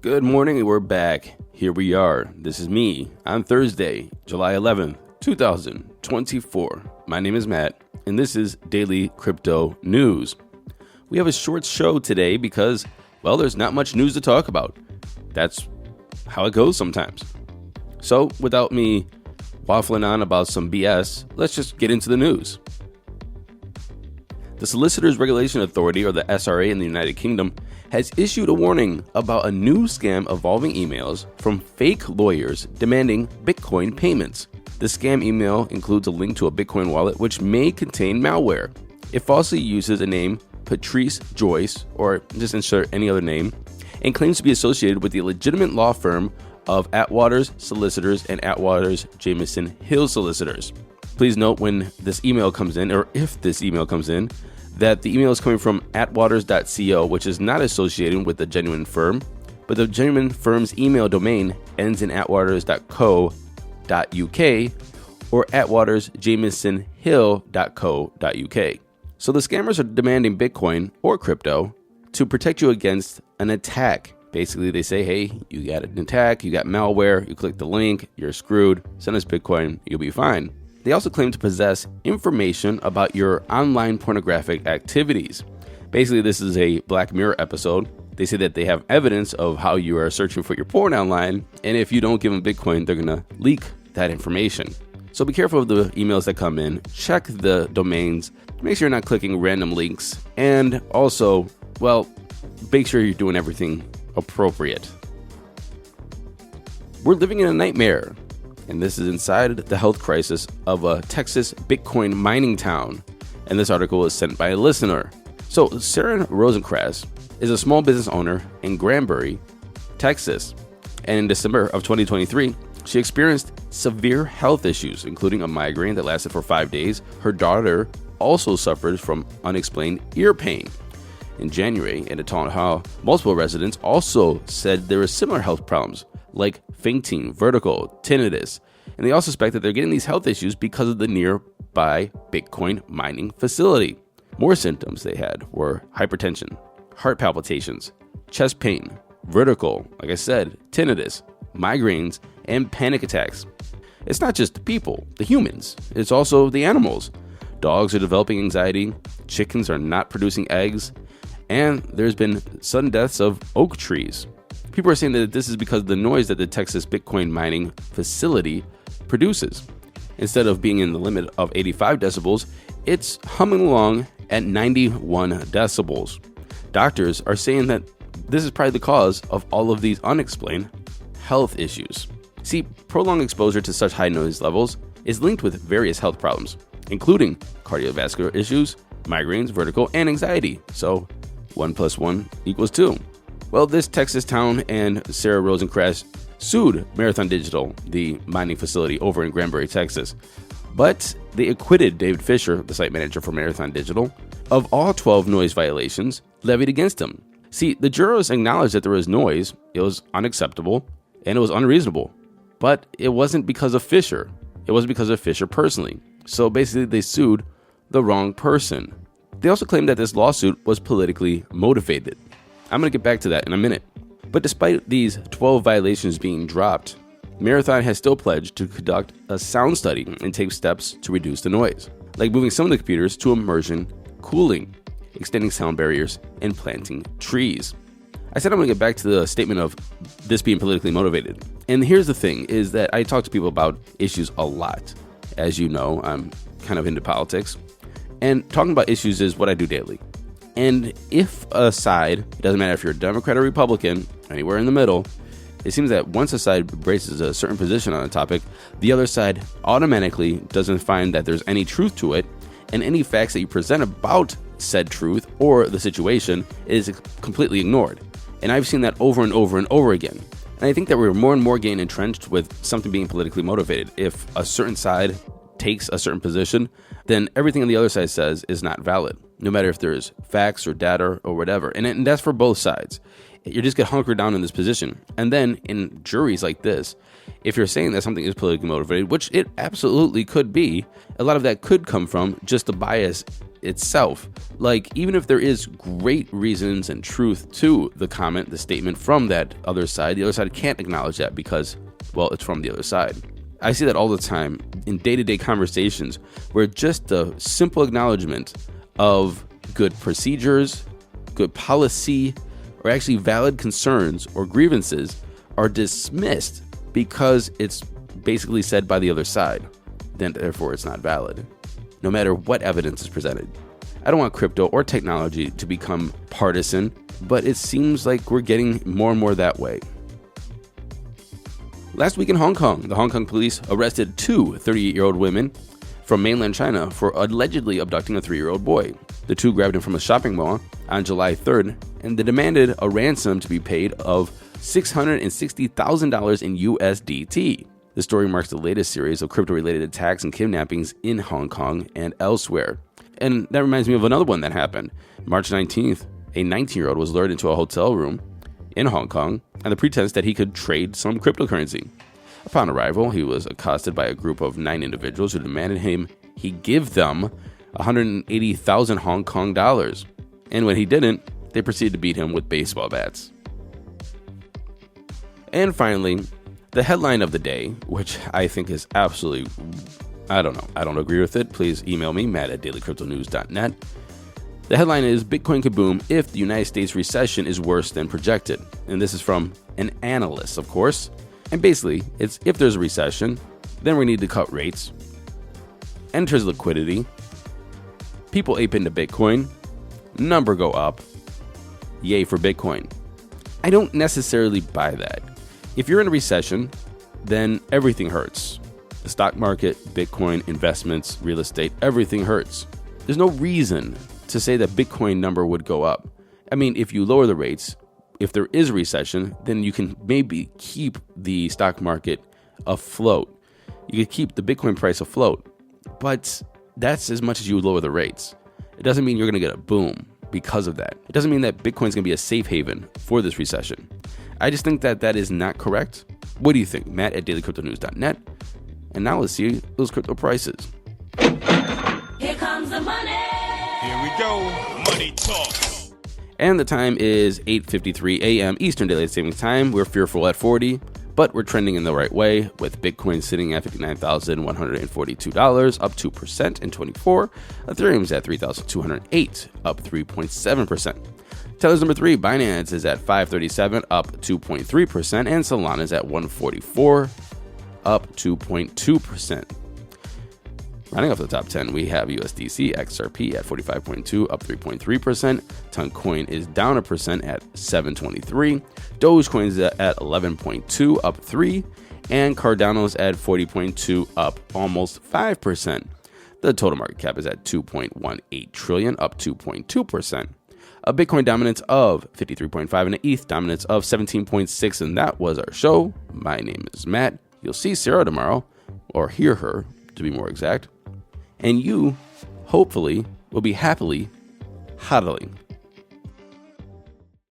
Good morning, we're back. Here we are. This is me on Thursday, July 11th, 2024. My name is Matt, and this is Daily Crypto News. We have a short show today because, well, there's not much news to talk about. That's how it goes sometimes. So, without me waffling on about some BS, let's just get into the news. The Solicitors Regulation Authority, or the SRA in the United Kingdom, has issued a warning about a new scam involving emails from fake lawyers demanding Bitcoin payments. The scam email includes a link to a Bitcoin wallet which may contain malware. It falsely uses a name, Patrice Joyce, or just insert any other name, and claims to be associated with the legitimate law firm of Atwaters Solicitors and Atwaters Jameson Hill Solicitors. Please note when this email comes in, or if this email comes in, that the email is coming from atwaters.co, which is not associated with the genuine firm, but the genuine firm's email domain ends in atwaters.co.uk or atwatersjamesonhill.co.uk. So the scammers are demanding Bitcoin or crypto to protect you against an attack. Basically, they say, hey, you got an attack, you got malware, you click the link, you're screwed, send us Bitcoin, you'll be fine. They also claim to possess information about your online pornographic activities. Basically, this is a Black Mirror episode. They say that they have evidence of how you are searching for your porn online, and if you don't give them Bitcoin, they're going to leak that information. So be careful of the emails that come in, check the domains, make sure you're not clicking random links, and also, well, make sure you're doing everything appropriate. We're living in a nightmare. And this is inside the health crisis of a Texas Bitcoin mining town. And this article is sent by a listener. So Sarah Rosencrantz is a small business owner in Granbury, Texas. And in December of 2023, she experienced severe health issues, including a migraine that lasted for 5 days. Her daughter also suffered from unexplained ear pain. In January, in a town hall, multiple residents also said there were similar health problems, like fainting, vertigo, tinnitus, and they all suspect that they're getting these health issues because of the nearby Bitcoin mining facility. More symptoms they had were hypertension, heart palpitations, chest pain, vertigo, like I said, tinnitus, migraines, and panic attacks. It's not just the people, the humans, it's also the animals. Dogs are developing anxiety, chickens are not producing eggs, and there's been sudden deaths of oak trees. People are saying that this is because of the noise that the Texas Bitcoin mining facility produces. Instead of being in the limit of 85 decibels, it's humming along at 91 decibels. Doctors are saying that this is probably the cause of all of these unexplained health issues. See, prolonged exposure to such high noise levels is linked with various health problems, including cardiovascular issues, migraines, vertigo, and anxiety. So 1 + 1 = 2. Well, this Texas town and Sarah Rosencrantz sued Marathon Digital, the mining facility over in Granbury, Texas. But they acquitted David Fisher, the site manager for Marathon Digital, of all 12 noise violations levied against him. See, the jurors acknowledged that there was noise, it was unacceptable, and it was unreasonable. But it wasn't because of Fisher. It wasn't because of Fisher personally. So basically, they sued the wrong person. They also claimed that this lawsuit was politically motivated. I'm going to get back to that in a minute. But despite these 12 violations being dropped, Marathon has still pledged to conduct a sound study and take steps to reduce the noise, like moving some of the computers to immersion cooling, extending sound barriers, and planting trees. I said I'm going to get back to the statement of this being politically motivated. And here's the thing, is that I talk to people about issues a lot. As you know, I'm kind of into politics. And talking about issues is what I do daily. And if a side, it doesn't matter if you're a Democrat or Republican, anywhere in the middle, it seems that once a side embraces a certain position on a topic, the other side automatically doesn't find that there's any truth to it, and any facts that you present about said truth or the situation is completely ignored. And I've seen that over and over and over again. And I think that we're more and more getting entrenched with something being politically motivated. If a certain side takes a certain position, then everything on the other side says is not valid, no matter if there's facts or data or whatever. And that's for both sides. You just get hunkered down in this position. And then in juries like this, if you're saying that something is politically motivated, which it absolutely could be, a lot of that could come from just the bias itself. Like, even if there is great reasons and truth to the comment, the statement from that other side, the other side can't acknowledge that because, well, it's from the other side. I see that all the time in day-to-day conversations where just the simple acknowledgement of good procedures, good policy, or actually valid concerns or grievances are dismissed because it's basically said by the other side. Then therefore it's not valid, no matter what evidence is presented. I don't want crypto or technology to become partisan, but it seems like we're getting more and more that way. Last week in Hong Kong, the Hong Kong police arrested two 38-year-old women from mainland China for allegedly abducting a 3-year-old boy. The two grabbed him from a shopping mall on July 3rd, and they demanded a ransom to be paid of $660,000 in USDT. The story marks the latest series of crypto-related attacks and kidnappings in Hong Kong and elsewhere. And that reminds me of another one that happened. March 19th, a 19-year-old was lured into a hotel room in Hong Kong on the pretense that he could trade some cryptocurrency. Upon arrival, he was accosted by a group of 9 individuals who demanded he give them 180,000 Hong Kong dollars. And when he didn't, they proceeded to beat him with baseball bats. And finally, the headline of the day, which I think is absolutely, I don't agree with it. Please email me, matt@dailycryptonews.net. The headline is Bitcoin could boom if the United States recession is worse than projected. And this is from an analyst, of course. And basically, it's if there's a recession, then we need to cut rates. Enters liquidity. People ape into Bitcoin. Number go up. Yay for Bitcoin. I don't necessarily buy that. If you're in a recession, then everything hurts. The stock market, Bitcoin, investments, real estate, everything hurts. There's no reason to say that Bitcoin number would go up. I mean, if you lower the rates, if there is a recession, then you can maybe keep the stock market afloat. You could keep the Bitcoin price afloat, but that's as much as you lower the rates. It doesn't mean you're going to get a boom because of that. It doesn't mean that Bitcoin's going to be a safe haven for this recession. I just think that that is not correct. What do you think? Matt@dailycryptonews.net. And now let's see those crypto prices. Here comes the money. Here we go. Money talk. And the time is 8:53 a.m. Eastern Daylight Savings Time. We're fearful at 40, but we're trending in the right way, with Bitcoin sitting at $59,142, up 2% in 24. Ethereum's at $3,208, up 3.7%. Tether's number 3, Binance, is at $537, up 2.3%, and Solana's at $144, up 2.2%. Rounding off the top 10, we have USDC XRP at 45.2, up 3.3%. Toncoin is down 1% at 723. Dogecoin is at 11.2, up 3, and Cardano's at 40.2, up almost 5%. The total market cap is at 2.18 trillion, up 2.2%. A Bitcoin dominance of 53.5 and an ETH dominance of 17.6, and that was our show. My name is Matt. You'll see Sarah tomorrow, or hear her to be more exact. And you, hopefully, will be happily hodling.